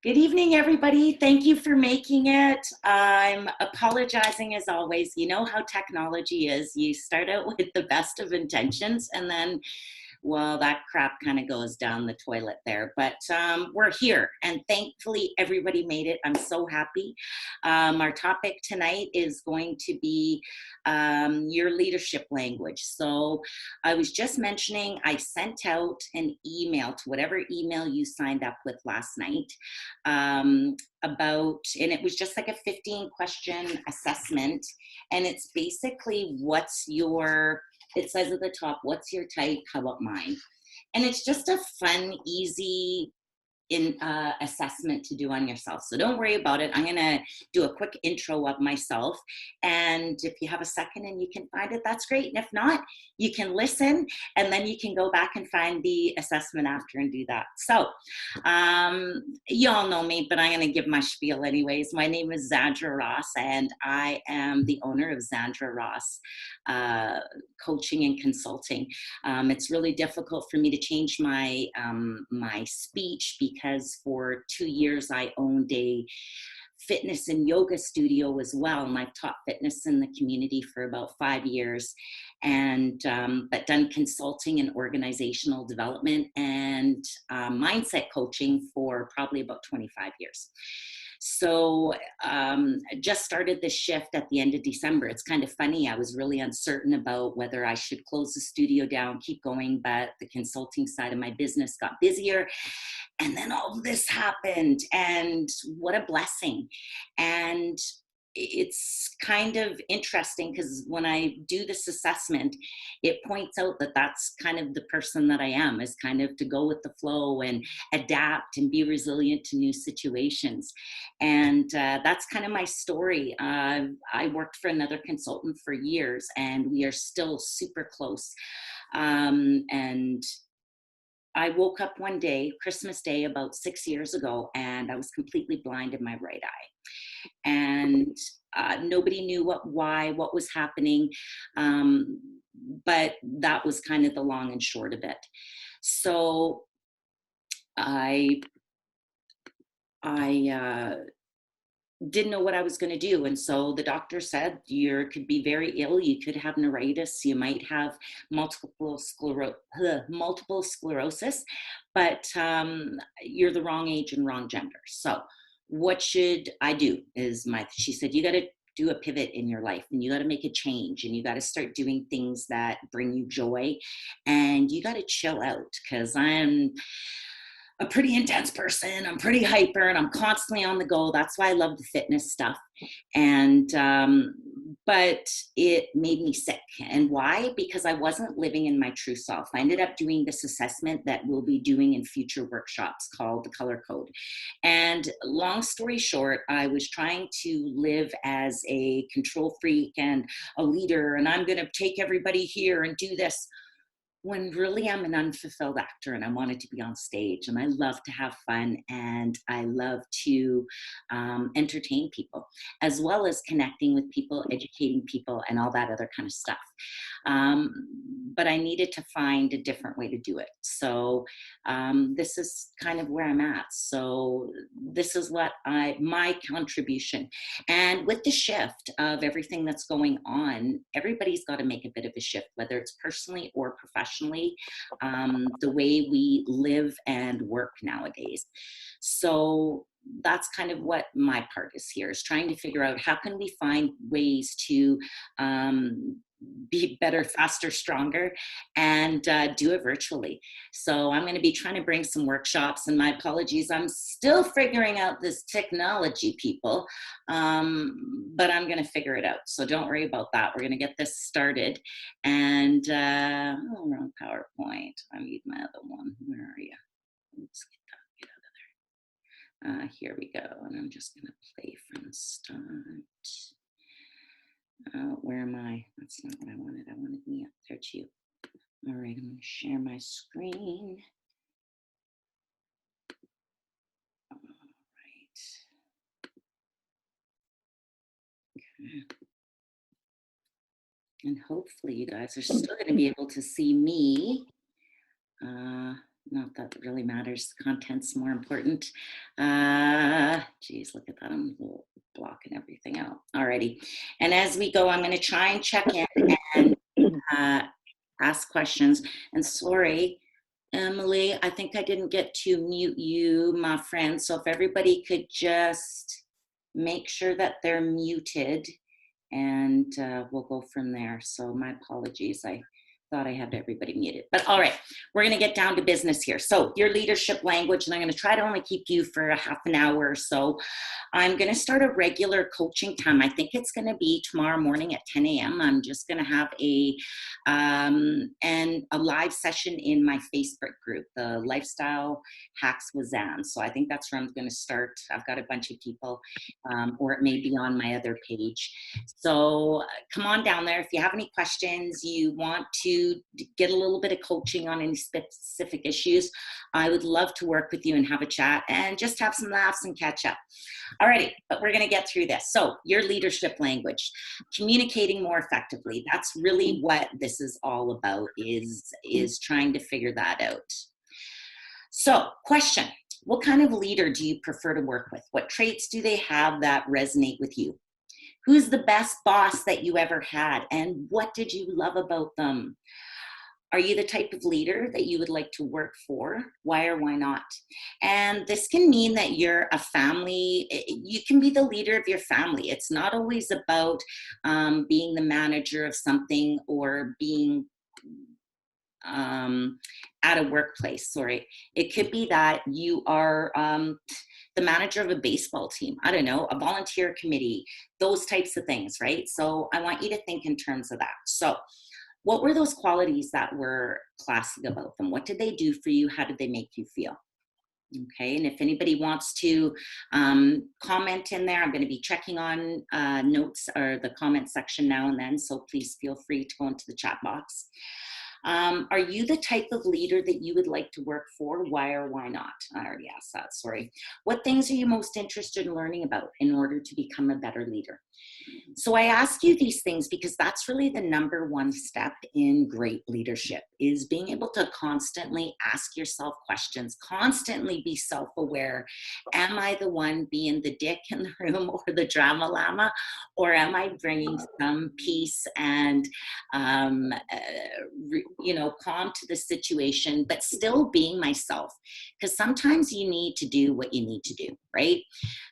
Good evening, everybody. Thank you for making it. I'm apologizing as always. You know how technology is. You start out with the best of intentions and then, well, that crap kind of goes down the toilet there. But we're here and thankfully everybody made it. I'm so happy. Our topic tonight is going to be your leadership language. So I was just mentioning I sent out an email to whatever email you signed up with last night about, and it was just like a 15-question assessment. And it's basically it says at the top, what's your type? How about mine? And it's just a fun, easy assessment to do on yourself. So don't worry about it. I'm going to do a quick intro of myself. And if you have a second and you can find it, that's great. And if not, you can listen and then you can go back and find the assessment after and do that. So you all know me, but I'm going to give my spiel anyways. My name is Zandra Ross and I am the owner of Zandra Ross Coaching and Consulting. It's really difficult for me to change my speech because for 2 years I owned a fitness and yoga studio as well, and I've taught fitness in the community for about 5 years, and but done consulting and organizational development and mindset coaching for probably about 25 years. So just started this shift at the end of December. It's kind of funny. I was really uncertain about whether I should close the studio down, keep going, but the consulting side of my business got busier. And then all of this happened, and what a blessing. And it's kind of interesting because when I do this assessment, it points out that that's kind of the person that I am, is kind of to go with the flow and adapt and be resilient to new situations. And that's kind of my story. I worked for another consultant for years and we are still super close. And I woke up one day, Christmas Day, about 6 years ago, and I was completely blind in my right eye. And nobody knew what was happening. But that was kind of the long and short of it. So I didn't know what I was going to do. And so the doctor said, you could be very ill. You could have neuritis. You might have multiple sclerosis, but you're the wrong age and wrong gender. So what should I do? She said, you got to do a pivot in your life and you got to make a change and you got to start doing things that bring you joy and you got to chill out, because I'm a pretty intense person. I'm pretty hyper and I'm constantly on the go. That's why I love the fitness stuff. And, but it made me sick. And why? Because I wasn't living in my true self. I ended up doing this assessment that we'll be doing in future workshops called the Color Code. And long story short, I was trying to live as a control freak and a leader, and I'm going to take everybody here and do this, when really I'm an unfulfilled actor and I wanted to be on stage and I love to have fun and I love to entertain people, as well as connecting with people, educating people, and all that other kind of stuff. But I needed to find a different way to do it. So this is kind of where I'm at. So this is what my contribution. And with the shift of everything that's going on, everybody's got to make a bit of a shift, whether it's personally or professionally, the way we live and work nowadays. So that's kind of what my part is here, is trying to figure out how can we find ways to be better, faster, stronger, and do it virtually. So I'm going to be trying to bring some workshops, and my apologies, I'm still figuring out this technology, people, but I'm going to figure it out. So don't worry about that. We're going to get this started. And wrong PowerPoint. I need my other one. Where are you? Oops, get out of there. Here we go. And I'm just going to play from start. Where am I? That's not what I wanted. I wanted me up there too. All right, I'm going to share my screen. All right. Okay. And hopefully you guys are still going to be able to see me. Not that it really matters. Content's more important. Geez, look at that. I'm blocking everything out. Alrighty. And as we go, I'm going to try and check in and uh, ask questions. And sorry, Emily, I think I didn't get to mute you, my friend. So if everybody could just make sure that they're muted, and we'll go from there. So my apologies. I thought I had everybody muted. But all right, we're going to get down to business here. So your leadership language, and I'm going to try to only keep you for a half an hour or so. I'm going to start a regular coaching time. I think it's going to be tomorrow morning at 10 a.m. I'm just going to have a live session in my Facebook group, the Lifestyle Hacks with Zan. So I think that's where I'm going to start. I've got a bunch of people, or it may be on my other page. So come on down there. If you have any questions, you want to get a little bit of coaching on any specific issues, I would love to work with you and have a chat and just have some laughs and catch up. Alrighty, but we're going to get through this. So your leadership language, communicating more effectively. That's really what this is all about, is trying to figure that out. So question, what kind of leader do you prefer to work with? What traits do they have that resonate with you? Who's the best boss that you ever had, and what did you love about them? Are you the type of leader that you would like to work for? Why or why not? And this can mean that you're a family. You can be the leader of your family. It's not always about being the manager of something or being at a workplace. Sorry. It could be that you are the manager of a baseball team. I don't know, a volunteer committee, those types of things, right? So I want you to think in terms of that. So what were those qualities that were classic about them? What did they do for you? How did they make you feel? Okay, and if anybody wants to comment in there, I'm going to be checking on notes or the comment section now and then, so please feel free to go into the chat box. Are you the type of leader that you would like to work for? Why or why not? I already asked that, sorry. What things are you most interested in learning about in order to become a better leader? So I ask you these things because that's really the number one step in great leadership, is being able to constantly ask yourself questions, constantly be self-aware. Am I the one being the dick in the room or the drama llama, or am I bringing some peace and, calm to the situation, but still being myself? Because sometimes you need to do what you need to do, right?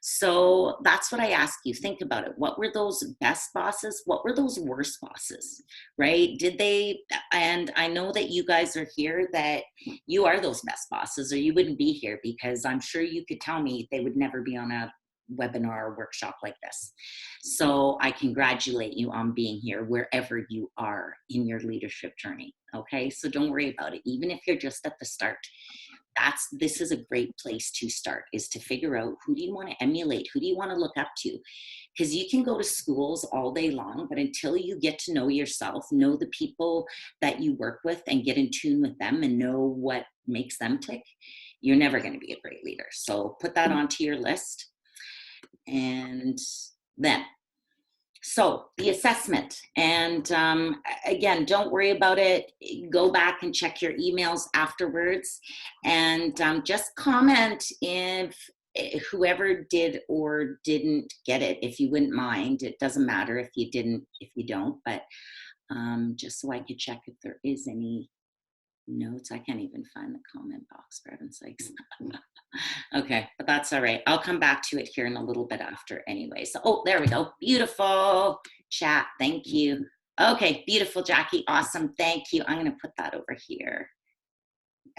So that's what I ask you. Think about it. What were those best bosses? What were those worst bosses, right? Did they, and I know that you guys are here, that you are those best bosses, or you wouldn't be here, because I'm sure you could tell me they would never be on a webinar or workshop like this. So I congratulate you on being here wherever you are in your leadership journey. Okay, so don't worry about it. Even if you're just at the start, this is a great place to start, is to figure out, who do you want to emulate? Who do you want to look up to? Because you can go to schools all day long, but until you get to know yourself, know the people that you work with and get in tune with them and know what makes them tick, you're never going to be a great leader. So put that onto your list. And then, so the assessment, and again, don't worry about it. Go back and check your emails afterwards, and just comment if whoever did or didn't get it, if you wouldn't mind. It doesn't matter if you didn't, if you don't, but just so I could check if there is any notes. I can't even find the comment box, for heaven's sakes. Okay, but that's all right. I'll come back to it here in a little bit after anyway. So, oh, there we go. Beautiful chat. Thank you. Okay, beautiful, Jackie. Awesome. Thank you. I'm going to put that over here.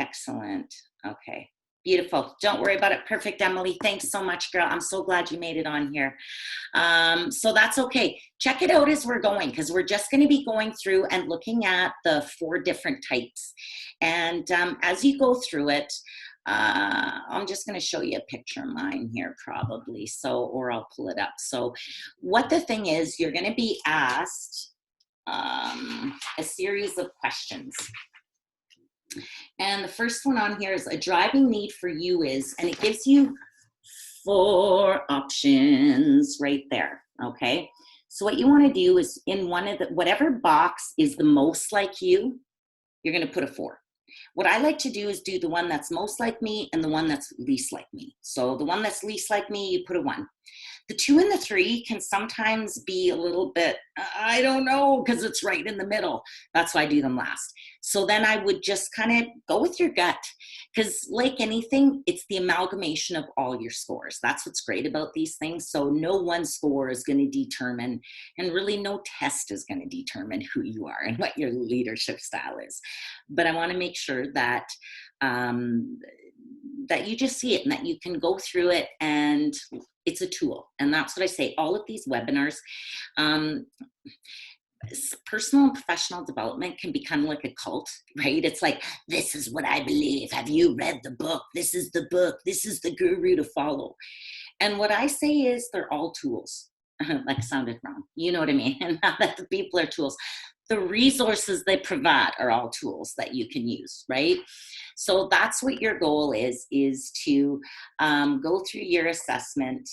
Excellent. Okay. Beautiful. Don't worry about it. Perfect, Emily. Thanks so much, girl. I'm so glad you made it on here. So that's okay. Check it out as we're going, because we're just going to be going through and looking at the 4 different types. And as you go through it, I'm just going to show you a picture of mine here probably. So, or I'll pull it up. So what the thing is, you're going to be asked a series of questions. And the first one on here is, a driving need for you is, and it gives you 4 options right there. Okay. So what you want to do is, in one of the, whatever box is the most like you, you're going to put a 4. What I like to do is do the one that's most like me and the one that's least like me. So the one that's least like me, you put a 1. The 2 and the 3 can sometimes be a little bit, I don't know, because it's right in the middle. That's why I do them last. So then I would just kind of go with your gut, because like anything, it's the amalgamation of all your scores. That's what's great about these things. So no one score is going to determine, and really no test is going to determine who you are and what your leadership style is. But I want to make sure that that you just see it and that you can go through it, and it's a tool. And that's what I say. All of these webinars, personal and professional development can become like a cult, right? It's like, this is what I believe. Have you read the book? This is the book. This is the guru to follow. And what I say is they're all tools. Like sounded wrong. You know what I mean? And not that the people are tools. The resources they provide are all tools that you can use, right? So that's what your goal is to go through your assessment.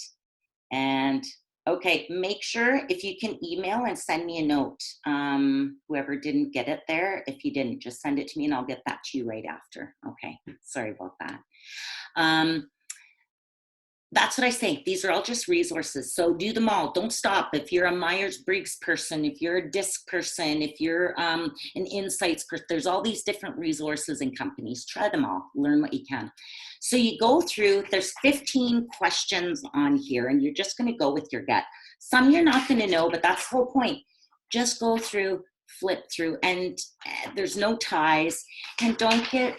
And okay, make sure if you can email and send me a note, whoever didn't get it there. If you didn't, just send it to me and I'll get that to you right after. Okay, sorry about that. That's what I say. These are all just resources. So do them all. Don't stop. If you're a Myers-Briggs person, if you're a DISC person, if you're an insights person, there's all these different resources and companies. Try them all. Learn what you can. So you go through, there's 15 questions on here, and you're just going to go with your gut. Some you're not going to know, but that's the whole point. Just go through, flip through, and there's no ties, and don't get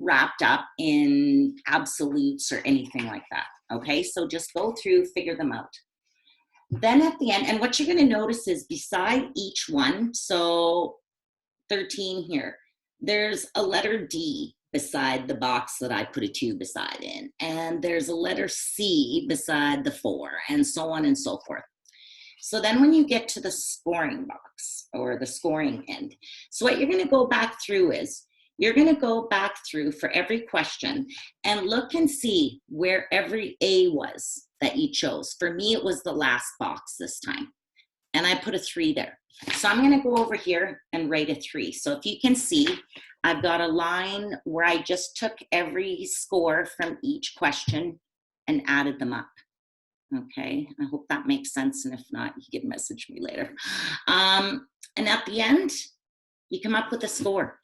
wrapped up in absolutes or anything like that. Okay, so just go through, figure them out. Then at the end, and what you're going to notice is beside each one, so 13 here, there's a letter D beside the box that I put a 2 beside in, and there's a letter C beside the 4, and so on and so forth. So then when you get to the scoring box or the scoring end, so what you're going to go back through is, you're going to go back through for every question and look and see where every A was that you chose. For me, it was the last box this time, and I put a 3 there. So I'm going to go over here and write a 3. So if you can see, I've got a line where I just took every score from each question and added them up. Okay, I hope that makes sense, and if not, you can message me later. And at the end, you come up with a score.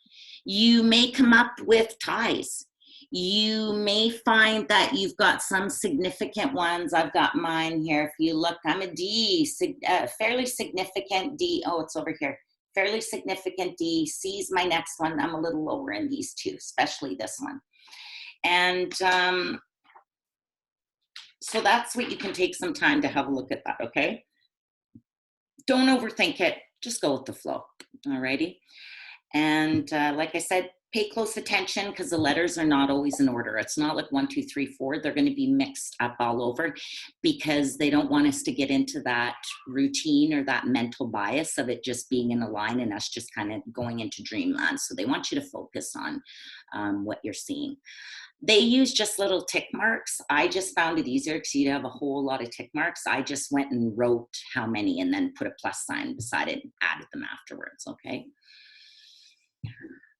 You may come up with ties. You may find that you've got some significant ones. I've got mine here. If you look, I'm a D, fairly significant D. Oh, it's over here. Fairly significant D. C's my next one. I'm a little lower in these two, especially this one. And so that's what you can take some time to have a look at that, okay? Don't overthink it. Just go with the flow, all righty? And like I said, pay close attention because the letters are not always in order. It's not like 1, 2, 3, 4. They're going to be mixed up all over because they don't want us to get into that routine or that mental bias of it just being in a line and us just kind of going into dreamland. So they want you to focus on what you're seeing. They use just little tick marks. I just found it easier because you'd have a whole lot of tick marks. I just went and wrote how many and then put a plus sign beside it and added them afterwards, okay?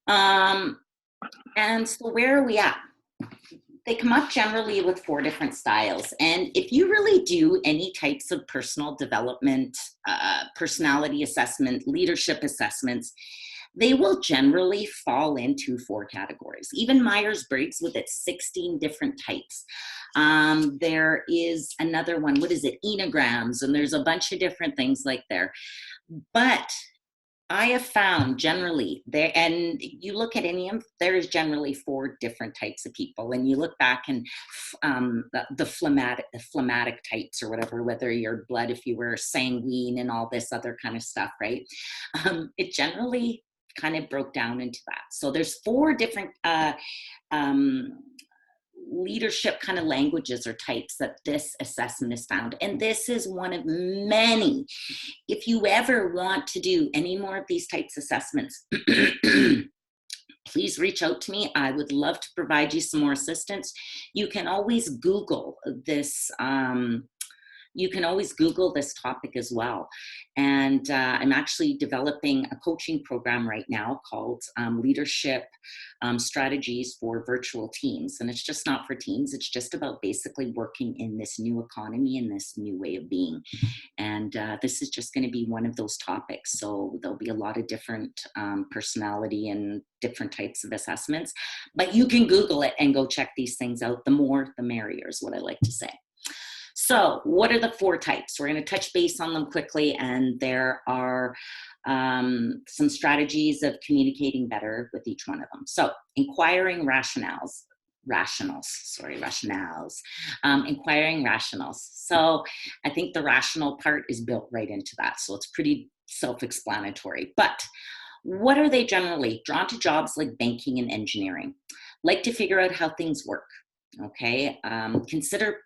And so where are we at? They come up generally with 4 different styles. And if you really do any types of personal development, personality assessment, leadership assessments, they will generally fall into 4 categories. Even Myers-Briggs with its 16 different types. There is another one, what is it? Enneagrams, and there's a bunch of different things like there. But I have found generally there, and you look at any of them, there's generally 4 different types of people. And you look back and the phlegmatic types or whatever, whether you're blood, if you were sanguine and all this other kind of stuff, right? It generally kind of broke down into that. So there's 4 different leadership kind of languages or types that this assessment is found. And this is one of many. If you ever want to do any more of these types of assessments, please reach out to me. I would love to provide you some more assistance. You can always Google this you can always Google this topic as well. And I'm actually developing a coaching program right now called Leadership Strategies for Virtual Teams. And it's just not for teams, it's just about basically working in this new economy and this new way of being. And this is just going to be one of those topics. So there'll be a lot of different personality and different types of assessments, but you can Google it and go check these things out. The more, the merrier is what I like to say. So what are the 4 types? We're going to touch base on them quickly, and there are some strategies of communicating better with each one of them. So inquiring rationales, inquiring rationals. So I think the rational part is built right into that. So it's pretty self-explanatory. But what are they generally? Drawn to jobs like banking and engineering. Like to figure out how things work. Okay. Consider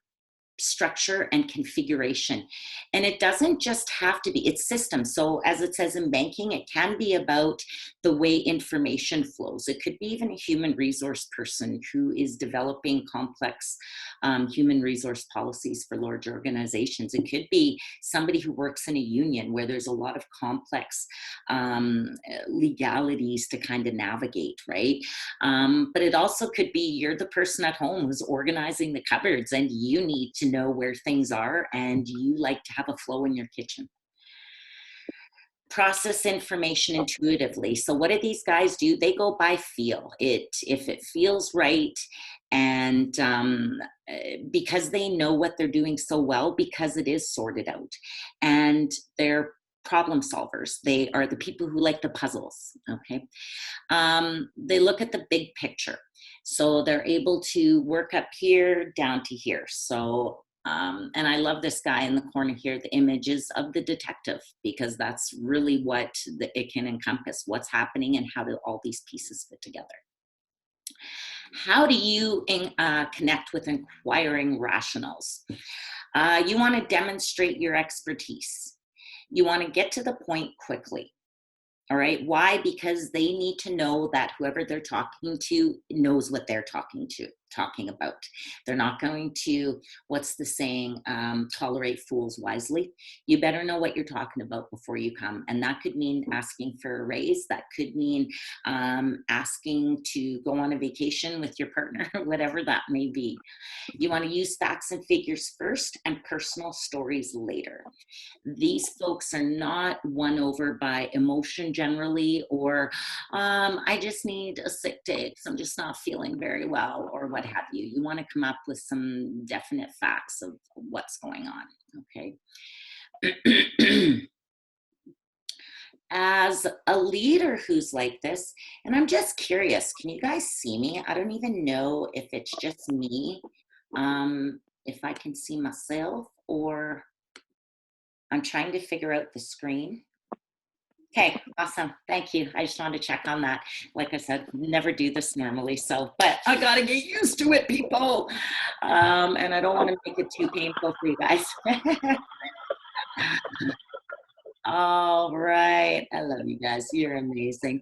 structure and configuration. And it doesn't just have to be, it's systems. So as it says in banking, it can be about the way information flows. It could be even a human resource person who is developing complex human resource policies for large organizations. It could be somebody who works in a union where there's a lot of complex legalities to kind of navigate, right? But it also could be you're the person at home who's organizing the cupboards and you need to know where things are and you like to have a flow in your kitchen. Process information intuitively. So what do these guys do? They go by feel. If it feels right, and because they know what they're doing so well, because it is sorted out, and they're problem solvers. They are the people who like the puzzles. Okay, they look at the big picture. So they're able to work up here down to here. So and I love this guy in the corner here, the images of the detective, because that's really what it can encompass, what's happening and how do all these pieces fit together. How do you connect with inquiring rationals? You want to demonstrate your expertise. You want to get to the point quickly. All right. Why? Because they need to know that whoever they're talking to knows what they're talking about. They're not going to, what's the saying, tolerate fools wisely. You better know what you're talking about before you come. And that could mean asking for a raise. That could mean asking to go on a vacation with your partner, whatever that may be. You want to use facts and figures first and personal stories later. These folks are not won over by emotion generally, or I just need a sick day because I'm just not feeling very well, or what have you. You want to come up with some definite facts of what's going on, okay? As a leader who's like this, and I'm just curious, can you guys see me? I don't even know if it's just me, if I can see myself, or I'm trying to figure out the screen. Okay, awesome. Thank you. I just wanted to check on that. Like I said, never do this normally, so, but I got to get used to it, people. And I don't want to make it too painful for you guys. All right. I love you guys. You're amazing.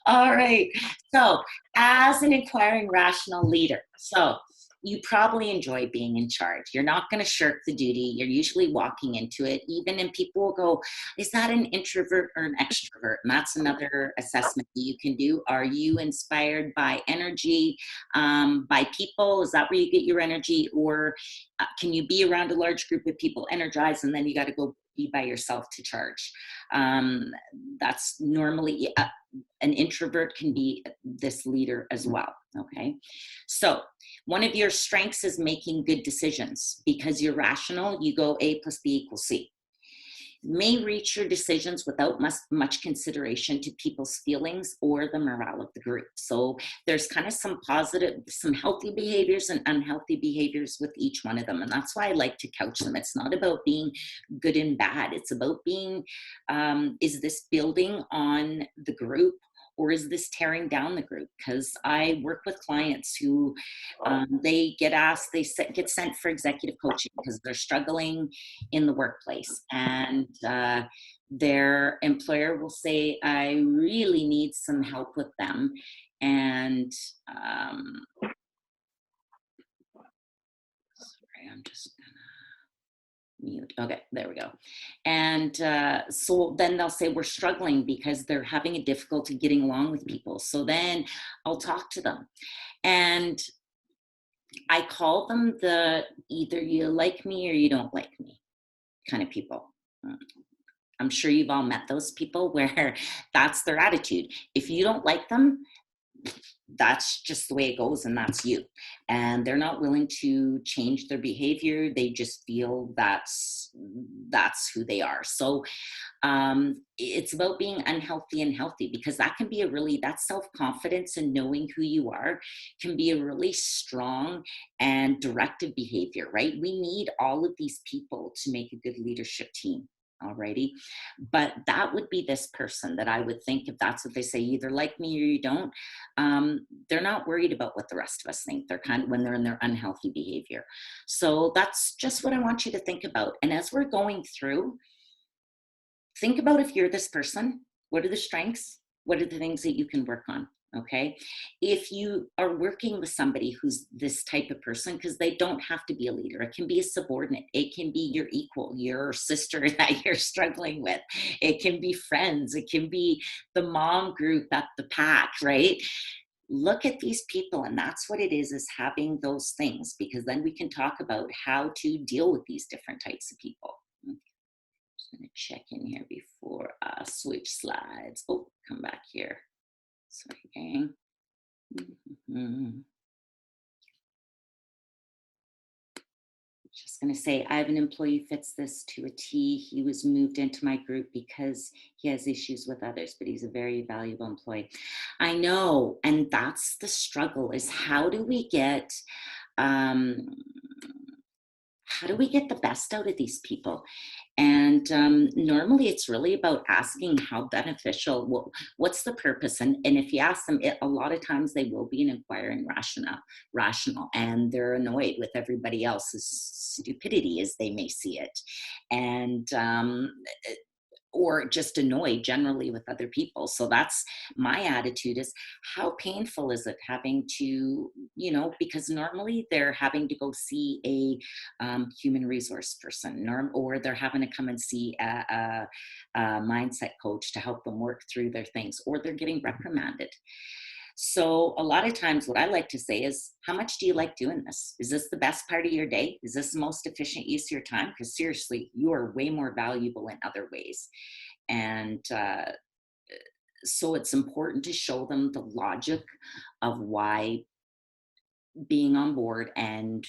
All right. So, as an inquiring rational leader, so you probably enjoy being in charge. You're not going to shirk the duty. You're usually walking into it. Even, and people will go, is that an introvert or an extrovert? And that's another assessment that you can do. Are you inspired by energy, by people? Is that where you get your energy? Or can you be around a large group of people energized, and then you got to go be by yourself to charge? That's normally an introvert can be this leader as well. Okay, so one of your strengths is making good decisions. Because you're rational, you go A plus B equals C. May reach your decisions without much consideration to people's feelings or the morale of the group. So there's kind of some positive, some healthy behaviors and unhealthy behaviors with each one of them. And that's why I like to couch them. It's not about being good and bad. It's about being, is this building on the group, or is this tearing down the group? Because I work with clients who they get asked, get sent for executive coaching because they're struggling in the workplace. And their employer will say, I really need some help with them. And sorry, I'm Mute. Okay, there we go. And so then they'll say we're struggling because they're having a difficulty getting along with people. So then I'll talk to them, and I call them the either you like me or you don't like me kind of people. I'm sure you've all met those people where that's their attitude. If you don't like them, that's just the way it goes, and that's you. And they're not willing to change their behavior. They just feel that's who they are. So it's about being unhealthy and healthy, because that can be that self-confidence and knowing who you are can be a really strong and directive behavior, right? We need all of these people to make a good leadership team. Alrighty. But that would be this person that I would think, if that's what they say, either like me or you don't, they're not worried about what the rest of us think. They're kind of, when they're in their unhealthy behavior. So that's just what I want you to think about. And as we're going through, think about, if you're this person, what are the strengths? What are the things that you can work on? Okay. If you are working with somebody who's this type of person, because they don't have to be a leader, it can be a subordinate, it can be your equal, your sister that you're struggling with, it can be friends, it can be the mom group at the pack, right? Look at these people, and that's what it is having those things, because then we can talk about how to deal with these different types of people. I'm going to check in here before I switch slides. Oh, come back here. Sorry, gang. Just going to say, I have an employee who fits this to a T. He was moved into my group because he has issues with others, but he's a very valuable employee. I know, and that's the struggle, is how do we get the best out of these people? And normally it's really about asking how beneficial, what's the purpose? And if you ask them, a lot of times they will be an inquiring rational, and they're annoyed with everybody else's stupidity as they may see it. And or just annoyed generally with other people. So that's my attitude, is how painful is it having to, because normally they're having to go see a human resource person, or they're having to come and see a mindset coach to help them work through their things, or they're getting reprimanded. So a lot of times what I like to say is, how much do you like doing this? Is this the best part of your day? Is this the most efficient use of your time? Because seriously, you are way more valuable in other ways. And so it's important to show them the logic of why being on board and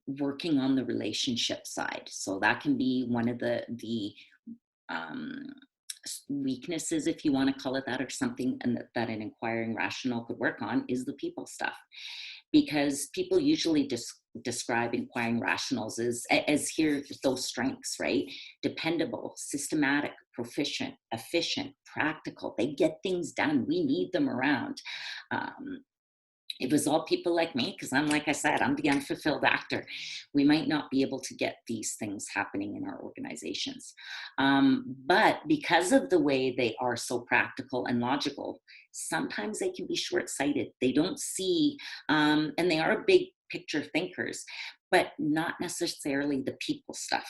working on the relationship side. So that can be one of the weaknesses, if you want to call it that, or something, and that an inquiring rational could work on, is the people stuff. Because people usually describe inquiring rationals as here those strengths, right? Dependable, systematic, proficient, efficient, practical. They get things done. We need them around. It was all people like me, because like I said, I'm the unfulfilled actor. We might not be able to get these things happening in our organizations. But because of the way they are so practical and logical, sometimes they can be short-sighted. They don't see, and they are big picture thinkers, but not necessarily the people stuff.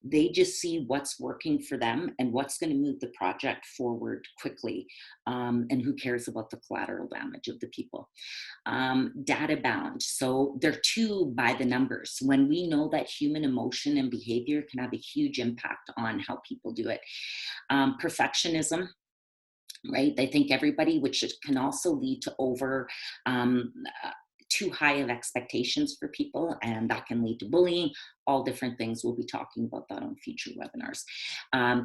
They just see what's working for them and what's going to move the project forward quickly, and who cares about the collateral damage of the people. Data bound, so they're too by the numbers. When we know that human emotion and behavior can have a huge impact on how people do it. Perfectionism, right? They think everybody, which can also lead to too high of expectations for people, and that can lead to bullying, all different things. We'll be talking about that on future webinars.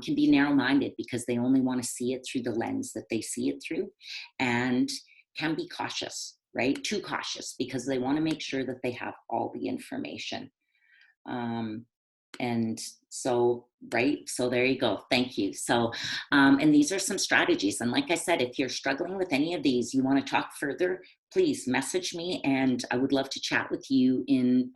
Can be narrow-minded, because they only want to see it through the lens that they see it through, and can be cautious, right? Too cautious, because they want to make sure that they have all the information. And so, right, so there you go. Thank you. So, and these are some strategies. And like I said, if you're struggling with any of these, you want to talk further, please message me, and I would love to chat with you in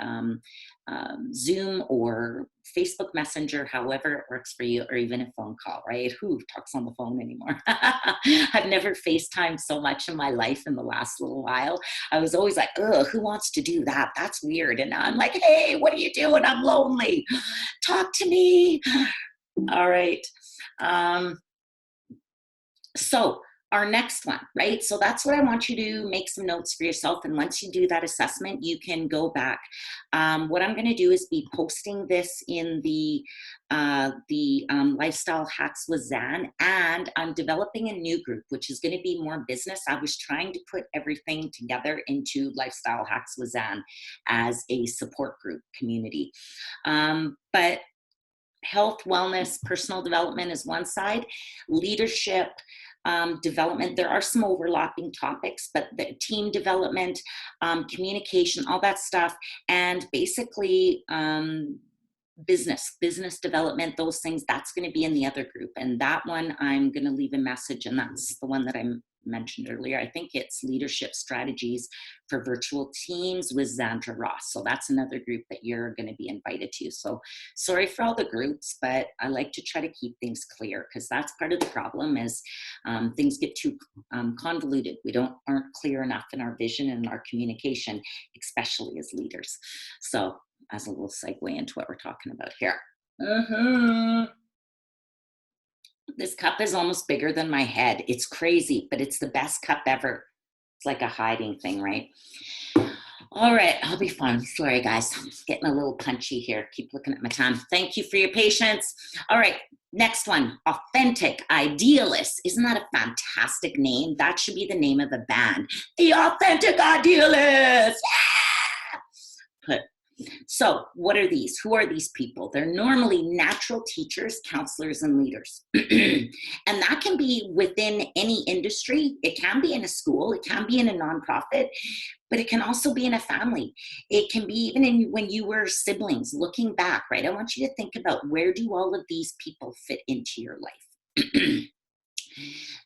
Zoom or Facebook Messenger, however it works for you, or even a phone call, right? Who talks on the phone anymore? I've never FaceTimed so much in my life in the last little while. I was always like, ugh, who wants to do that? That's weird. And now I'm like, hey, what are you doing? I'm lonely. Talk to me. All right. Um, so our next one, right? So that's what I want you to make some notes for yourself. And once you do that assessment, you can go back. What I'm going to do is be posting this in the Lifestyle Hacks with Zan, and I'm developing a new group, which is going to be more business. I was trying to put everything together into Lifestyle Hacks with Zan as a support group community. But health, wellness, personal development is one side. Leadership, development, there are some overlapping topics, but the team development, communication, all that stuff, and basically business development, those things, that's going to be in the other group. And that one I'm going to leave a message, and that's the one that I mentioned earlier. I think it's leadership strategies for virtual teams with Zandra Ross. So that's another group that you're going to be invited to. So sorry for all the groups, but I like to try to keep things clear, because that's part of the problem is things get too convoluted. We aren't clear enough in our vision and our communication, especially as leaders. So as a little segue into what we're talking about here. This cup is almost bigger than my head. It's crazy, but it's the best cup ever. It's like a hiding thing, right? All right, I'll be fine. Sorry, guys. I'm getting a little punchy here. Keep looking at my time. Thank you for your patience. All right, next one. Authentic Idealists. Isn't that a fantastic name? That should be the name of the band. The Authentic Idealists. Yeah! So what are these? Who are these people? They're normally natural teachers, counselors, and leaders. And that can be within any industry. It can be in a school. It can be in a nonprofit, but it can also be in a family. It can be even in when you were siblings, looking back, right? I want you to think about, where do all of these people fit into your life?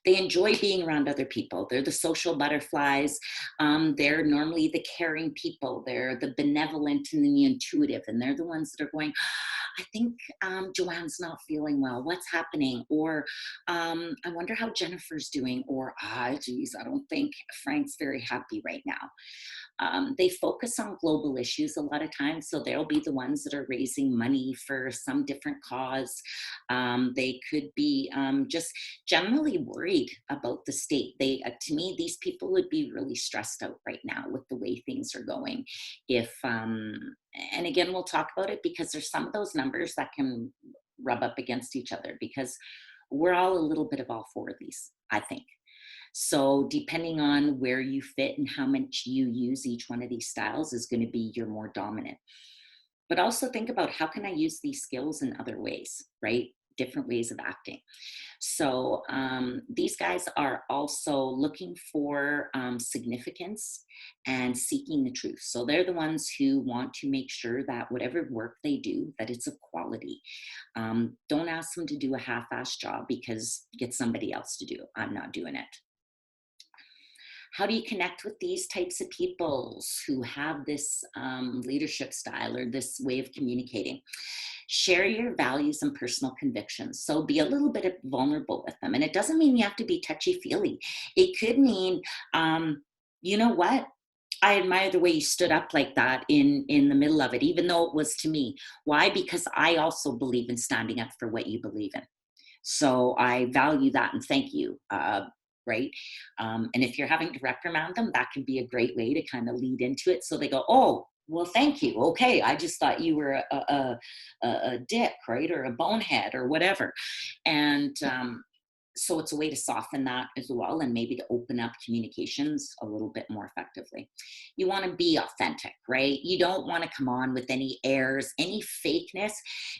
They enjoy being around other people. They're the social butterflies. They're normally the caring people. They're the benevolent and the intuitive. And they're the ones that are going, I think Joanne's not feeling well. What's happening? Or I wonder how Jennifer's doing. Or, geez, I don't think Frank's very happy right now. They focus on global issues a lot of times, so they'll be the ones that are raising money for some different cause. They could be just generally worried about the state. To me, these people would be really stressed out right now with the way things are going. And again, we'll talk about it, because there's some of those numbers that can rub up against each other, because we're all a little bit of all four of these, I think. So depending on where you fit and how much you use each one of these styles is going to be your more dominant. But also think about, how can I use these skills in other ways, right? Different ways of acting. So these guys are also looking for significance and seeking the truth. So they're the ones who want to make sure that whatever work they do, that it's of quality. Don't ask them to do a half-assed job, because get somebody else to do it. I'm not doing it. How do you connect with these types of people who have this leadership style or this way of communicating? Share your values and personal convictions. So be a little bit vulnerable with them. And it doesn't mean you have to be touchy-feely. It could mean, you know what? I admire the way you stood up like that in the middle of it, even though it was to me. Why? Because I also believe in standing up for what you believe in. So I value that, and thank you. Right? And if you're having to reprimand them, that can be a great way to kind of lead into it. So they go, oh, well, thank you. Okay, I just thought you were a dick, right? Or a bonehead or whatever. And so it's a way to soften that as well, and maybe to open up communications a little bit more effectively. You want to be authentic, right? You don't want to come on with any airs, any fakeness.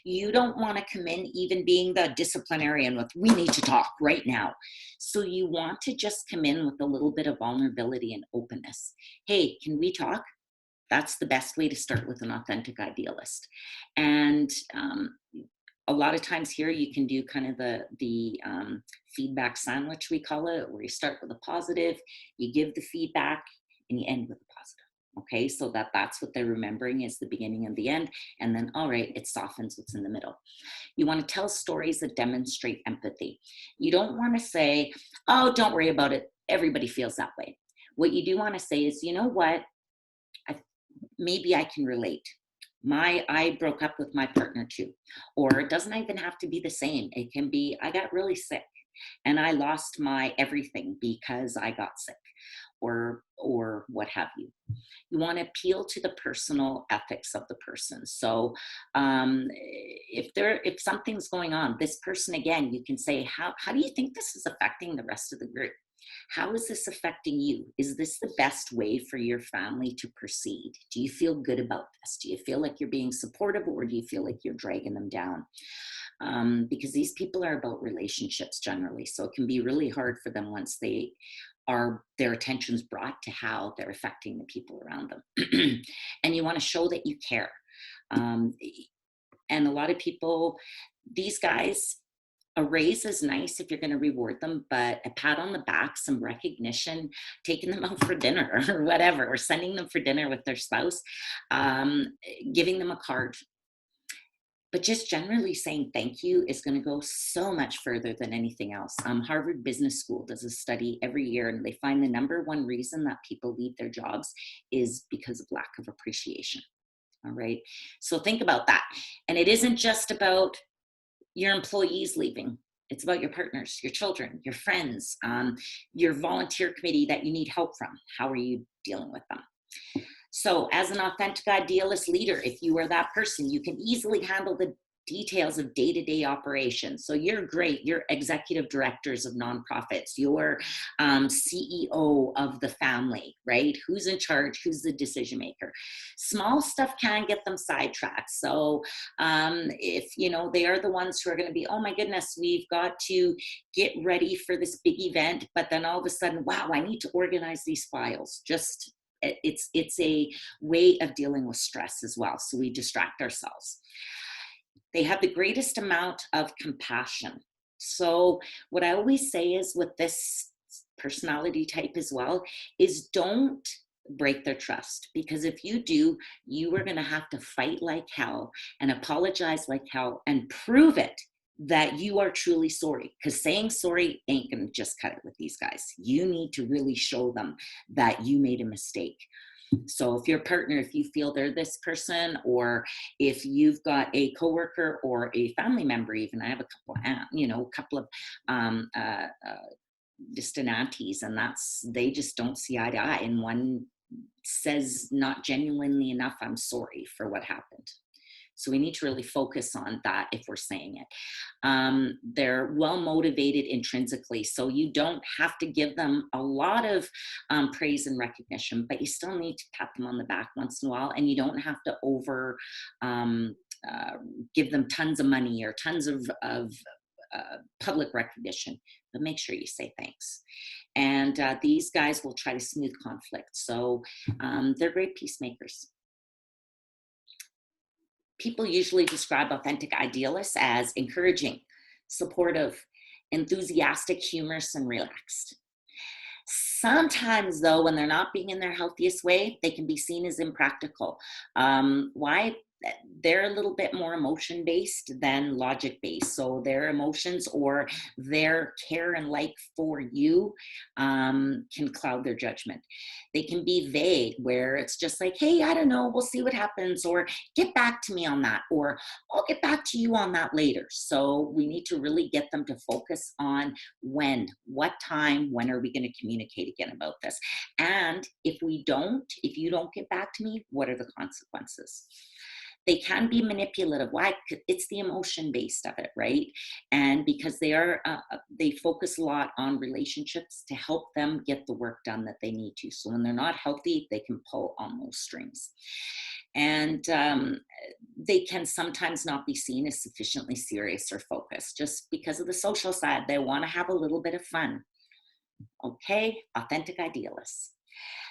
You don't want to come in even being the disciplinarian with, we need to talk right now. So you want to just come in with a little bit of vulnerability and openness. Hey, can we talk? That's the best way to start with an authentic idealist. And a lot of times here you can do kind of the feedback sandwich, we call it, where you start with a positive, you give the feedback, and you end with a positive. Okay, so that's what they're remembering is the beginning and the end. And then, all right, it softens what's in the middle. You want to tell stories that demonstrate empathy. You don't want to say, oh, don't worry about it. Everybody feels that way. What you do want to say is, you know what? Maybe I can relate. I broke up with my partner too. Or it doesn't even have to be the same. It can be, I got really sick and I lost my everything because I got sick, or what have you. You want to appeal to the personal ethics of the person. So if something's going on, this person, again, you can say, how do you think this is affecting the rest of the group? How is this affecting you? Is this the best way for your family to proceed? Do you feel good about this? Do you feel like you're being supportive, or do you feel like you're dragging them down? Because these people are about relationships generally. So it can be really hard for them once their attention's brought to how they're affecting the people around them. And you want to show that you care. And a lot of people, these guys, a raise is nice if you're going to reward them, but a pat on the back, some recognition, taking them out for dinner or whatever, or sending them for dinner with their spouse, giving them a card. But just generally saying thank you is going to go so much further than anything else. Harvard Business School does a study every year, and they find the number one reason that people leave their jobs is because of lack of appreciation. All right. So think about that. And it isn't just about your employees leaving. It's about your partners, your children, your friends, your volunteer committee that you need help from. How are you dealing with them? So as an authentic idealist leader, if you are that person, you can easily handle the details of day-to-day operations. So you're great. You're executive directors of nonprofits. You're CEO of the family, right? Who's in charge? Who's the decision maker? Small stuff can get them sidetracked. So if, they are the ones who are going to be, oh my goodness, we've got to get ready for this big event. But then all of a sudden, wow, I need to organize these files. It's a way of dealing with stress as well. So we distract ourselves. They have the greatest amount of compassion. So what I always say is with this personality type as well is don't break their trust, because if you do, you are going to have to fight like hell and apologize like hell and prove it that you are truly sorry, because saying sorry ain't going to just cut it with these guys. You need to really show them that you made a mistake. So if your partner, if you feel they're this person, or if you've got a coworker or a family member, even I have a couple of distant aunties, and they just don't see eye to eye. And one says not genuinely enough, I'm sorry for what happened. So we need to really focus on that if we're saying it. They're well motivated intrinsically, so you don't have to give them a lot of praise and recognition, but you still need to pat them on the back once in a while, and you don't have to give them tons of money or tons of public recognition, but make sure you say thanks. And these guys will try to smooth conflict, so they're great peacemakers. People usually describe authentic idealists as encouraging, supportive, enthusiastic, humorous, and relaxed. Sometimes, though, when they're not being in their healthiest way, they can be seen as impractical. Why? They're a little bit more emotion-based than logic-based. So their emotions or their care and like for you can cloud their judgment. They can be vague, where it's just like, hey, I don't know, we'll see what happens, or get back to me on that, or I'll get back to you on that later. So we need to really get them to focus on when, what time, when are we going to communicate again about this? And if you don't get back to me, what are the consequences? They can be manipulative. Why? It's the emotion based of it, right? And because they focus a lot on relationships to help them get the work done that they need to. So when they're not healthy, they can pull on those strings. And they can sometimes not be seen as sufficiently serious or focused, just because of the social side. They want to have a little bit of fun. Okay, authentic idealists.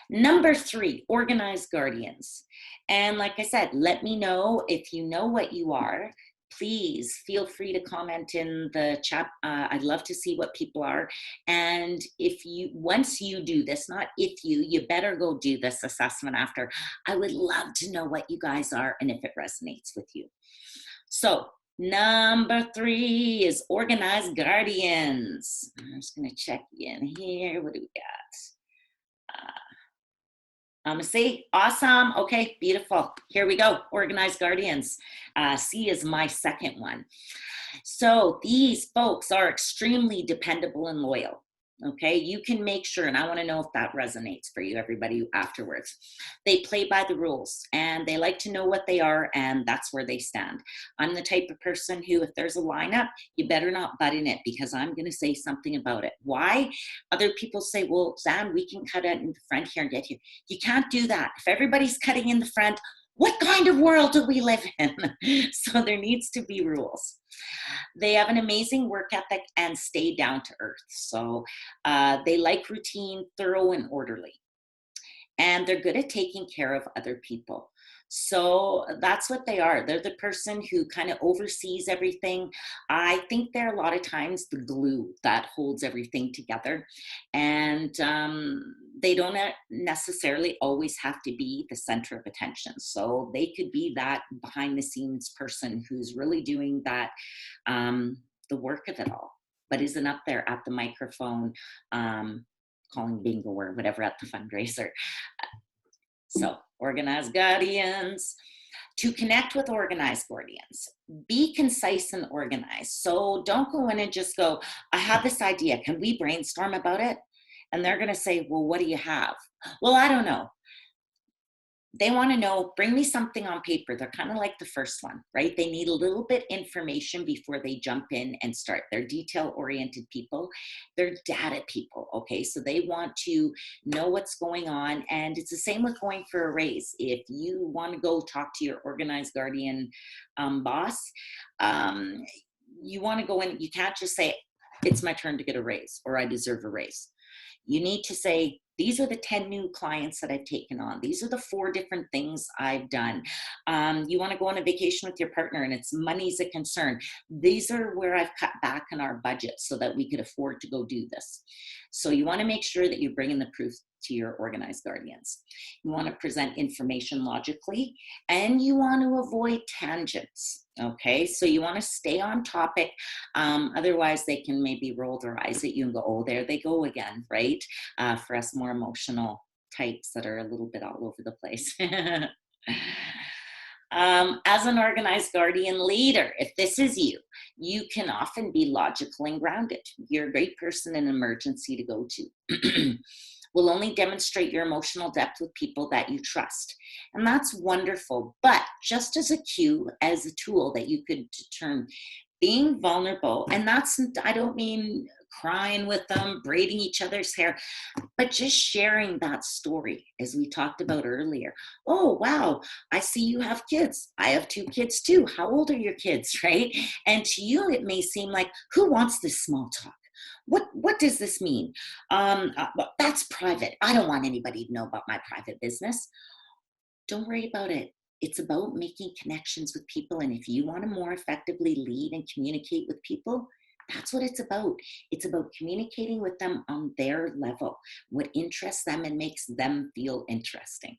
Number 3, organized guardians. And like I said, let me know if you know what you are. please feel free to comment in the chat. I'd love to see what people are. And once you do this, not if you better go do this assessment after. I would love to know what you guys are and if it resonates with you. So number 3 is organized guardians. I'm just going to check in here. What do we got? I'm gonna say awesome. Okay, beautiful. Here we go. Organized guardians. C is my second one. So these folks are extremely dependable and loyal. Okay, you can make sure, and I want to know if that resonates for you, everybody, afterwards. They play by the rules and they like to know what they are, and that's where they stand. I'm the type of person who, if there's a lineup, you better not butt in it, because I'm going to say something about it. Why? Other people say, well, Zan, we can cut it in the front here and get you. You can't do that. If everybody's cutting in the front, what kind of world do we live in? So there needs to be rules. They have an amazing work ethic and stay down to earth. So they like routine, thorough, and orderly. And they're good at taking care of other people. So that's what they are. They're the person who kind of oversees everything. I think they're a lot of times the glue that holds everything together. And they don't necessarily always have to be the center of attention. So they could be that behind the scenes person who's really doing that, the work of it all, but isn't up there at the microphone, calling bingo or whatever at the fundraiser. So organized guardians. To connect with organized guardians, be concise and organized. So don't go in and just go, I have this idea. Can we brainstorm about it? And they're going to say, well, what do you have? Well, I don't know. They want to know, bring me something on paper. They're kind of like the first one, right? They need a little bit information before they jump in and start. They're detail-oriented people. They're data people, okay? So they want to know what's going on. And it's the same with going for a raise. If you want to go talk to your organized guardian boss, you want to go in, you can't just say, it's my turn to get a raise or I deserve a raise. You need to say, these are the 10 new clients that I've taken on. These are the 4 different things I've done. You want to go on a vacation with your partner and it's money's a concern. These are where I've cut back on our budget so that we could afford to go do this. So you want to make sure that you bring in the proof to your organized guardians. You want to present information logically, and you want to avoid tangents. Okay, so you want to stay on topic. Otherwise, they can maybe roll their eyes at you and go, oh, there they go again, right? For us more emotional types that are a little bit all over the place. As an organized guardian leader, if this is you, you can often be logical and grounded. You're a great person in an emergency to go to. Will only demonstrate your emotional depth with people that you trust. And that's wonderful. But just as a cue, as a tool that you could determine, being vulnerable, and that's, I don't mean crying with them, braiding each other's hair, but just sharing that story, as we talked about earlier. Oh, wow, I see you have kids. I have 2 kids too. How old are your kids, right? And to you, it may seem like, who wants this small talk? What does this mean? That's private. I don't want anybody to know about my private business. Don't worry about it. It's about making connections with people. And if you want to more effectively lead and communicate with people, that's what it's about. It's about communicating with them on their level, what interests them and makes them feel interesting.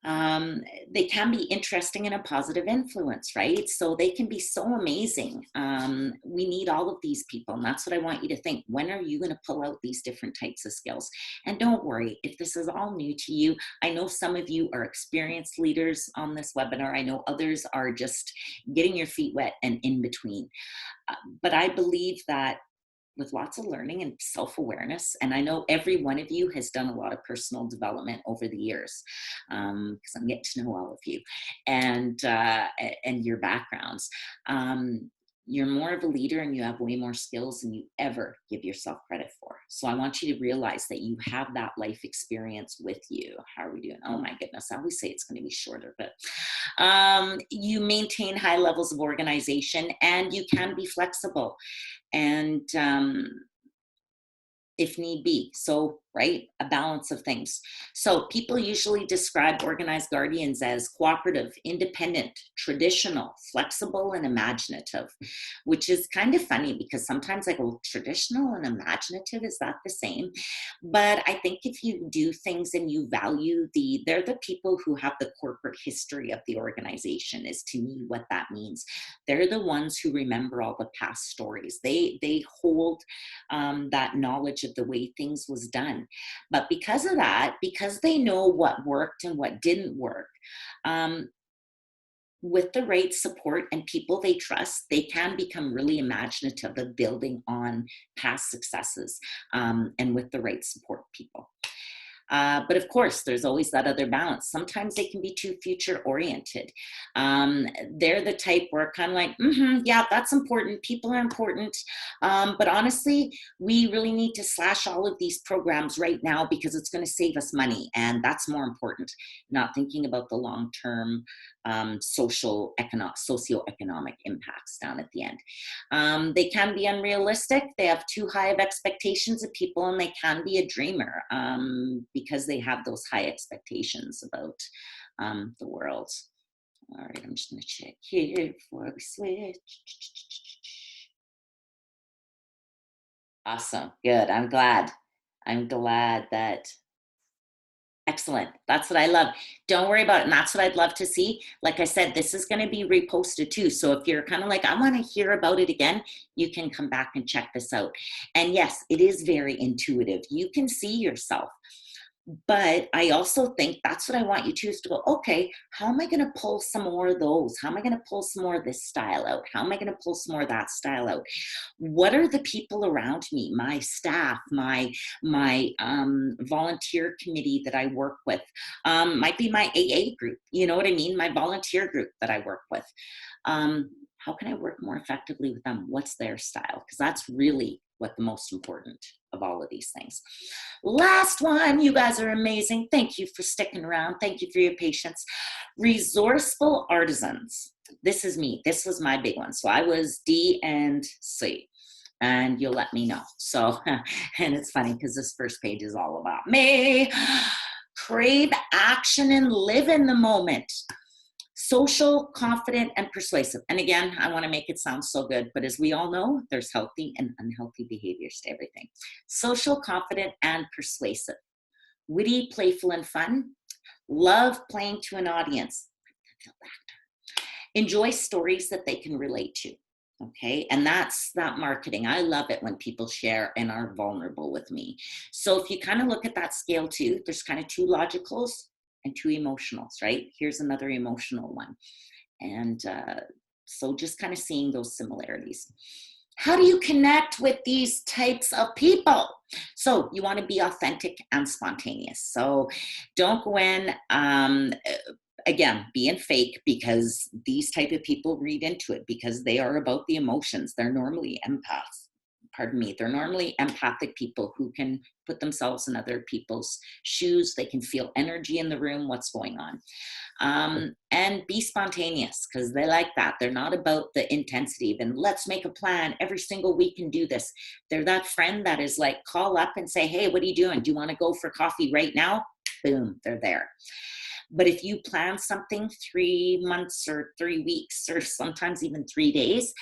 They can be interesting and a positive influence, right? So they can be so amazing. We need all of these people, and that's what I want you to think. When are you going to pull out these different types of skills? And don't worry, if this is all new to you, I know some of you are experienced leaders on this webinar. I know others are just getting your feet wet and in between. But I believe that with lots of learning and self-awareness, and I know every one of you has done a lot of personal development over the years, because I'm getting to know all of you and your backgrounds. You're more of a leader and you have way more skills than you ever give yourself credit for. So I want you to realize that you have that life experience with you. How are we doing? Oh my goodness, I always say it's going to be shorter, but you maintain high levels of organization and you can be flexible and if need be. So right? A balance of things. So people usually describe organized guardians as cooperative, independent, traditional, flexible, and imaginative, which is kind of funny because sometimes I go, traditional and imaginative, is that the same? But I think if you do things and you value they're the people who have the corporate history of the organization, is to me what that means. They're the ones who remember all the past stories. They hold that knowledge of the way things was done. But because of that, because they know what worked and what didn't work, um, with the right support and people they trust, they can become really imaginative of building on past successes, and with the right support people. But of course, there's always that other balance. Sometimes they can be too future oriented. They're the type where kind of like, yeah, that's important. People are important. But honestly, we really need to slash all of these programs right now because it's going to save us money. And that's more important, not thinking about the long-term socioeconomic impacts down at the end. They can be unrealistic. They have too high of expectations of people, and they can be a dreamer because they have those high expectations about the world. All right, I'm just going to check here before we switch. Awesome. Good. I'm glad. I'm glad that. Excellent. That's what I love. Don't worry about it. And that's what I'd love to see. Like I said, this is going to be reposted too. So if you're kind of like, I want to hear about it again, you can come back and check this out. And yes, it is very intuitive. You can see yourself. But I also think that's what I want you to is to go, okay, how am I going to pull some more of those? How am I going to pull some more of this style out? How am I going to pull some more of that style out? What are the people around me, my staff, my volunteer committee that I work with? Might be my AA group, you know what I mean? My volunteer group that I work with. How can I work more effectively with them? What's their style? Because that's really what the most important of all of these things. Last one, you guys are amazing. Thank you for sticking around. Thank you for your patience. Resourceful artisans. This is me. This was my big one. So I was D and C. And you'll let me know. So, and it's funny because this first page is all about me. Crave action and live in the moment. Social, confident, and persuasive. And again, I want to make it sound so good, but as we all know, there's healthy and unhealthy behaviors to everything. Social, confident, and persuasive. Witty, playful, and fun. Love playing to an audience. Enjoy stories that they can relate to. Okay, and that's that marketing. I love it when people share and are vulnerable with me. So if you kind of look at that scale too, there's kind of two logicals and two emotionals, right? Here's another emotional one. And so just kind of seeing those similarities. How do you connect with these types of people? So you want to be authentic and spontaneous. So don't go in, again, being fake, because these type of people read into it because they are about the emotions. They're normally empaths. Pardon me, they're normally empathic people who can put themselves in other people's shoes. They can feel energy in the room, what's going on. And be spontaneous because they like that. They're not about the intensity and let's make a plan every single week and do this. They're that friend that is like, call up and say, hey, what are you doing? Do you want to go for coffee right now? Boom, they're there. But if you plan something 3 months or 3 weeks or sometimes even 3 days,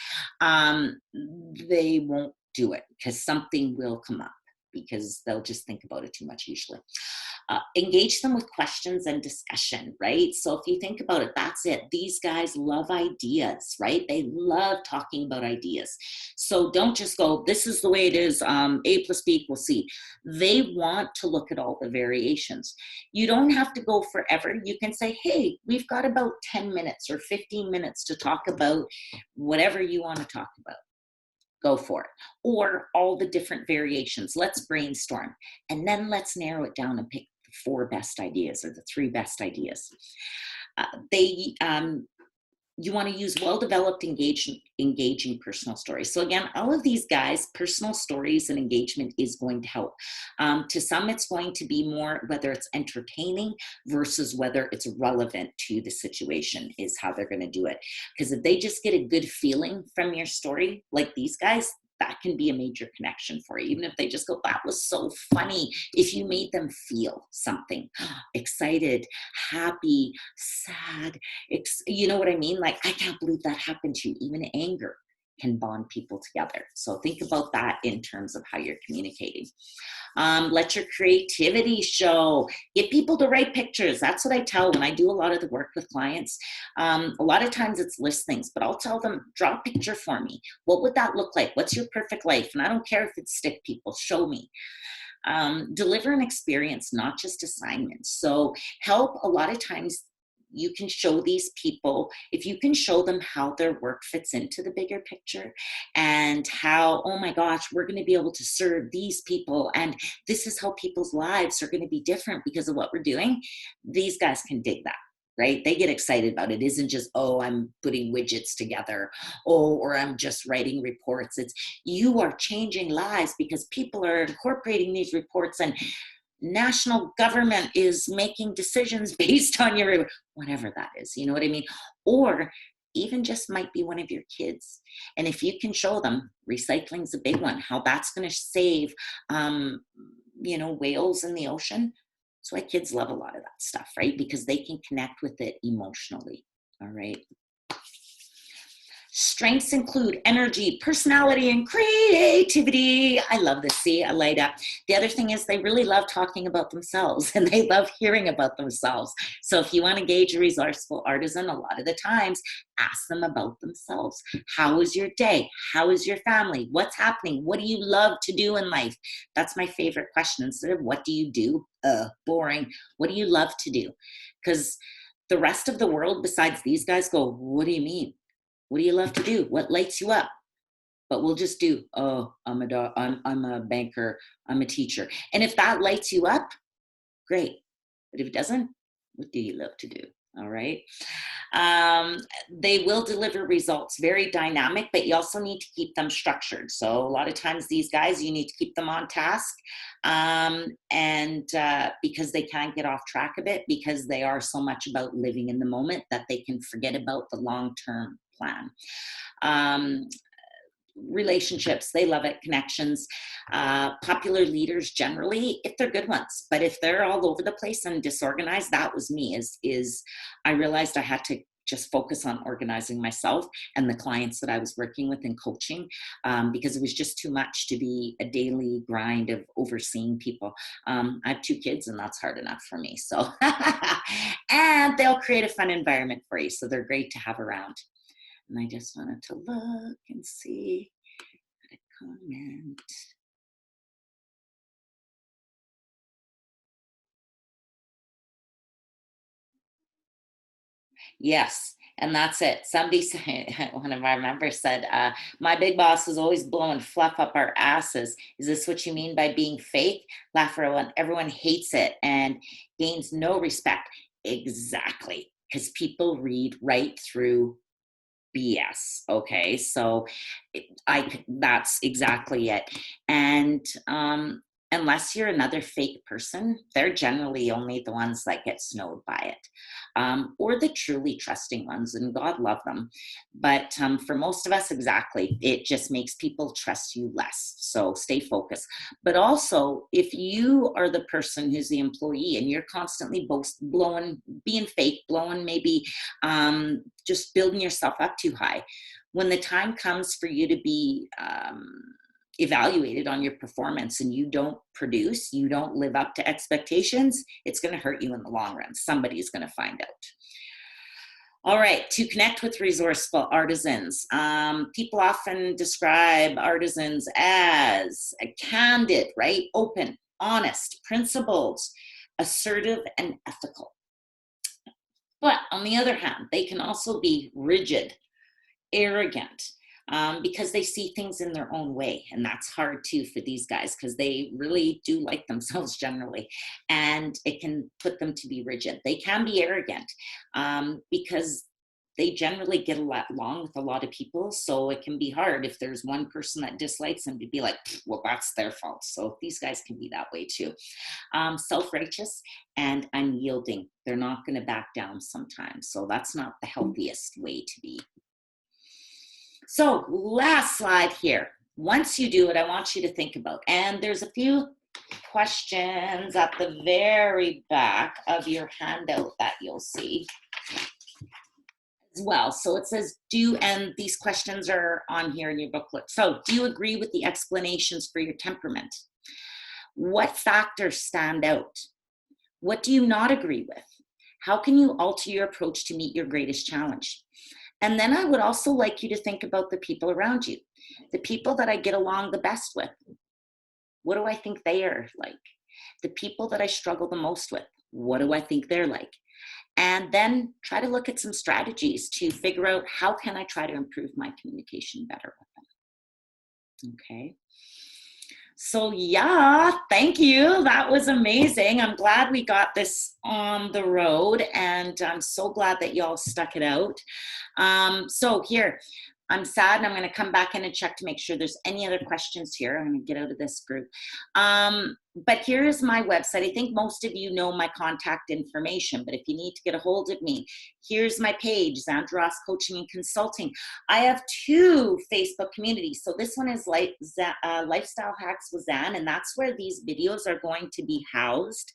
they won't do it because something will come up because they'll just think about it too much usually. Engage them with questions and discussion, right? So if you think about it, that's it. These guys love ideas, right? They love talking about ideas. So don't just go, this is the way it is, A plus B equals C. They want to look at all the variations. You don't have to go forever. You can say, hey, we've got about 10 minutes or 15 minutes to talk about whatever you want to talk about. Go for it. Or all the different variations. Let's brainstorm. And then let's narrow it down and pick the 4 best ideas or the 3 best ideas. You want to use well-developed, engaging personal stories. So again, all of these guys, personal stories and engagement is going to help. To some, it's going to be more whether it's entertaining versus whether it's relevant to the situation is how they're going to do it. Because if they just get a good feeling from your story, like these guys, that can be a major connection for you. Even if they just go, that was so funny. If you made them feel something, excited, happy, sad, you know what I mean? Like, I can't believe that happened to you. Even anger can bond people together. So think about that in terms of how you're communicating. Let your creativity show. Get people to write pictures. That's what I tell when I do a lot of the work with clients. A lot of times it's list things, but I'll tell them, draw a picture for me. What would that look like? What's your perfect life? And I don't care if it's stick people, show me. Deliver an experience, not just assignments. So help, a lot of times you can show these people, if you can show them how their work fits into the bigger picture and how, oh my gosh, we're going to be able to serve these people. And this is how people's lives are going to be different because of what we're doing. These guys can dig that. Right? They get excited about it. It isn't just, oh, I'm putting widgets together, oh, or I'm just writing reports. It's, you are changing lives because people are incorporating these reports and national government is making decisions based on your, whatever that is, you know what I mean? Or even just might be one of your kids. And if you can show them, recycling's a big one, how that's going to save, whales in the ocean. That's why kids love a lot of that stuff, right? Because they can connect with it emotionally. All right. Strengths include energy, personality, and creativity. I love this. See, I light up. The other thing is they really love talking about themselves and they love hearing about themselves. So if you want to gauge a resourceful artisan, a lot of the times, ask them about themselves. How was your day? How is your family? What's happening? What do you love to do in life? That's my favorite question. Instead of what do you do? Boring. What do you love to do? Because the rest of the world besides these guys go, what do you mean? What do you love to do? What lights you up? But we'll just do, oh, I'm a banker, I'm a teacher. And if that lights you up, great. But if it doesn't, what do you love to do? All right. They will deliver results, very dynamic, but you also need to keep them structured. So a lot of times these guys, you need to keep them on task because they can't get off track a bit because they are so much about living in the moment that they can forget about the long-term plan. Relationships, they love it. Connections, popular leaders generally, if they're good ones, but if they're all over the place and disorganized, that was me, is I realized I had to just focus on organizing myself and the clients that I was working with in coaching, because it was just too much to be a daily grind of overseeing people. I have 2 kids and that's hard enough for me. So, and they'll create a fun environment for you. So they're great to have around. And I just wanted to look and see a comment. Yes, and that's it. Somebody said, one of our members said, my big boss is always blowing fluff up our asses. Is this what you mean by being fake? Laugh for everyone. Everyone hates it and gains no respect. Exactly. Because people read right through BS. Okay, so that's exactly it. And unless you're another fake person, they're generally only the ones that get snowed by it, or the truly trusting ones, and God love them. But for most of us, exactly, it just makes people trust you less. So stay focused. But also, if you are the person who's the employee and you're constantly blowing, being fake, blowing maybe just building yourself up too high, when the time comes for you to be evaluated on your performance and you don't produce, you don't live up to expectations, it's going to hurt you in the long run. Somebody's going to find out. All right, to connect with resourceful artisans. People often describe artisans as a candid, right? Open, honest, principled, assertive, and ethical. But on the other hand, they can also be rigid, arrogant, because they see things in their own way. And that's hard too for these guys because they really do like themselves generally. And it can put them to be rigid. They can be arrogant because they generally get along with a lot of people. So it can be hard if there's one person that dislikes them to be like, well, that's their fault. So these guys can be that way too. Self-righteous and unyielding. They're not going to back down sometimes. So that's not the healthiest way to be. So last slide here. once you do it, I want you to think about, and there's a few questions at the very back of your handout that you'll see as well. So it says, and these questions are on here in your booklet. So do you agree with the explanations for your temperament? What factors stand out? What do you not agree with? How can you alter your approach to meet your greatest challenge? And then I would also like you to think about the people around you, the people that I get along the best with. What do I think they are like? The people that I struggle the most with, what do I think they're like? And then try to look at some strategies to figure out how can I try to improve my communication better with them. Okay. So yeah, thank you. That was amazing. I'm glad we got this on the road, and I'm so glad that y'all stuck it out. So here, I'm sad, and I'm going to come back in and check to make sure there's any other questions here. I'm going to get out of this group. But here's my website. I think most of you know my contact information, but if you need to get a hold of me, here's my page, Zandra Ross Coaching and Consulting. I have 2 Facebook communities. So this one is Lifestyle Hacks with Zan, and that's where these videos are going to be housed.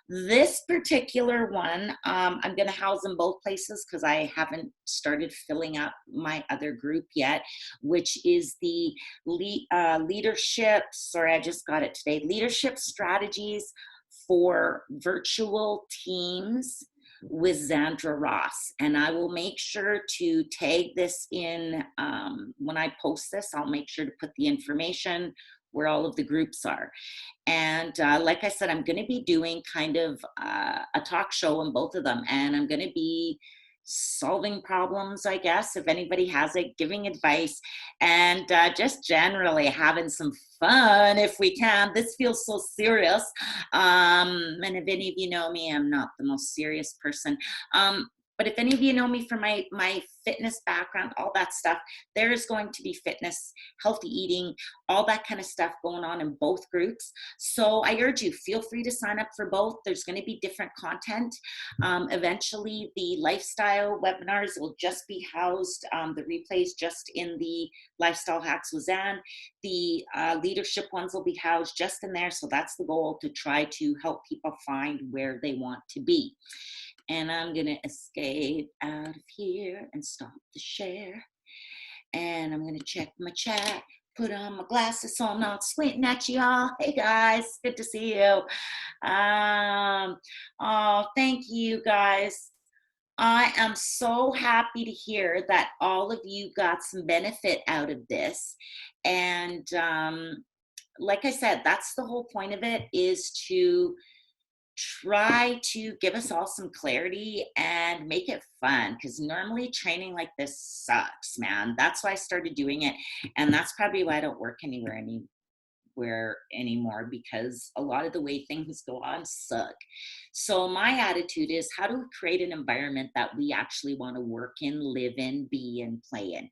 This particular one, I'm going to house in both places because I haven't started filling up my other group yet, which is the leadership, sorry, I just got it today, leadership strategies for virtual teams with Zandra Ross. And I will make sure to tag this in when I post this. I'll make sure to put the information where all of the groups are. And like I said, I'm going to be doing kind of a talk show on both of them. And I'm going to be solving problems, I guess, if anybody has it, giving advice, and just generally having some fun if we can. This feels so serious. And if any of you know me, I'm not the most serious person. But if any of you know me from my fitness background, all that stuff, there is going to be fitness, healthy eating, all that kind of stuff going on in both groups. So I urge you, feel free to sign up for both. There's going to be different content. Eventually, the lifestyle webinars will just be housed, the replays just in the Lifestyle Hacks with Zan. The leadership ones will be housed just in there. So that's the goal, to try to help people find where they want to be. And I'm going to escape out of here and stop the share. And I'm going to check my chat, put on my glasses so I'm not squinting at you all. Hey guys, good to see you. Oh, thank you guys. I am so happy to hear that all of you got some benefit out of this. And like I said, that's the whole point of it, is to try to give us all some clarity and make it fun, because normally training like this sucks, man. That's why I started doing it, and that's probably why I don't work anywhere anymore, because a lot of the way things go on suck. So my attitude is, how do we create an environment that we actually want to work in, live in, be in, play in?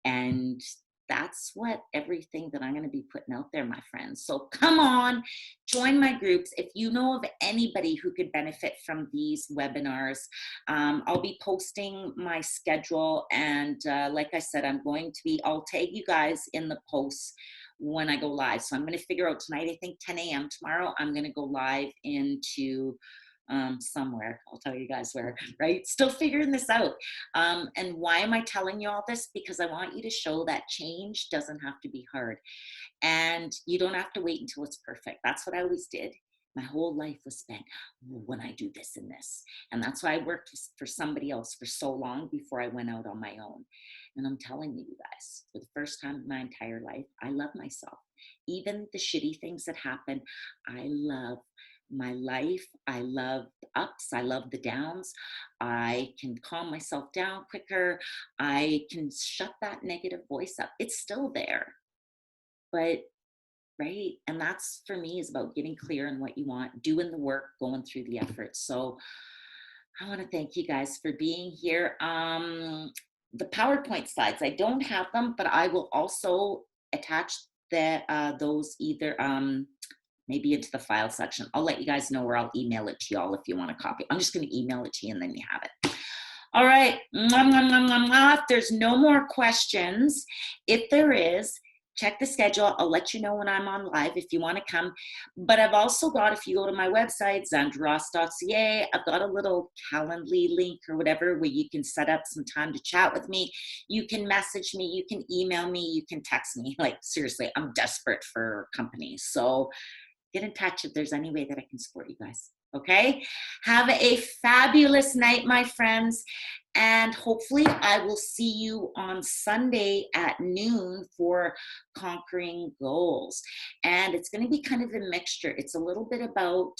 And that's what everything that I'm going to be putting out there, my friends. So come on, join my groups. If you know of anybody who could benefit from these webinars, I'll be posting my schedule. And like I said, I'll tag you guys in the posts when I go live. So I'm going to figure out tonight, I think 10 a.m. tomorrow, I'm going to go live into somewhere. I'll tell you guys where, right? Still figuring this out. And why am I telling you all this? Because I want you to show that change doesn't have to be hard. And you don't have to wait until it's perfect. That's what I always did. My whole life was spent, when I do this and this. And that's why I worked for somebody else for so long before I went out on my own. And I'm telling you guys, for the first time in my entire life, I love myself. Even the shitty things that happen, I love my life. I love the ups. I love the downs. I can calm myself down quicker. I can shut that negative voice up. It's still there, but right. And that's, for me, is about getting clear on what you want, doing the work, going through the effort. So I want to thank you guys for being here. The PowerPoint slides, I don't have them, but I will also attach those either maybe into the file section. I'll let you guys know, or I'll email it to y'all if you want a copy. I'm just going to email it to you and then you have it. All right. If there's no more questions, if there is, check the schedule. I'll let you know when I'm on live if you want to come. But I've also got, if you go to my website, zandraross.ca, I've got a little Calendly link or whatever where you can set up some time to chat with me. You can message me, you can email me, you can text me. Like, seriously, I'm desperate for company. So get in touch if there's any way that I can support you guys. Okay? Have a fabulous night, my friends. And hopefully I will see you on Sunday at noon for Conquering Goals. And it's going to be kind of a mixture. It's a little bit about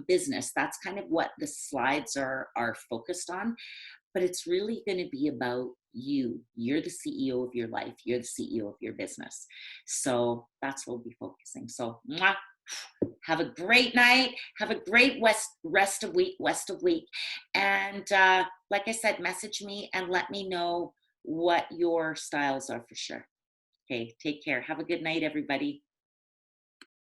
business. That's kind of what the slides are focused on. But it's really going to be about you. You're the CEO of your life. You're the CEO of your business. So that's what we'll be focusing. So mwah, have a great night. Have a great rest of week. And like I said, message me and let me know what your styles are for sure. Okay, take care. Have a good night, everybody.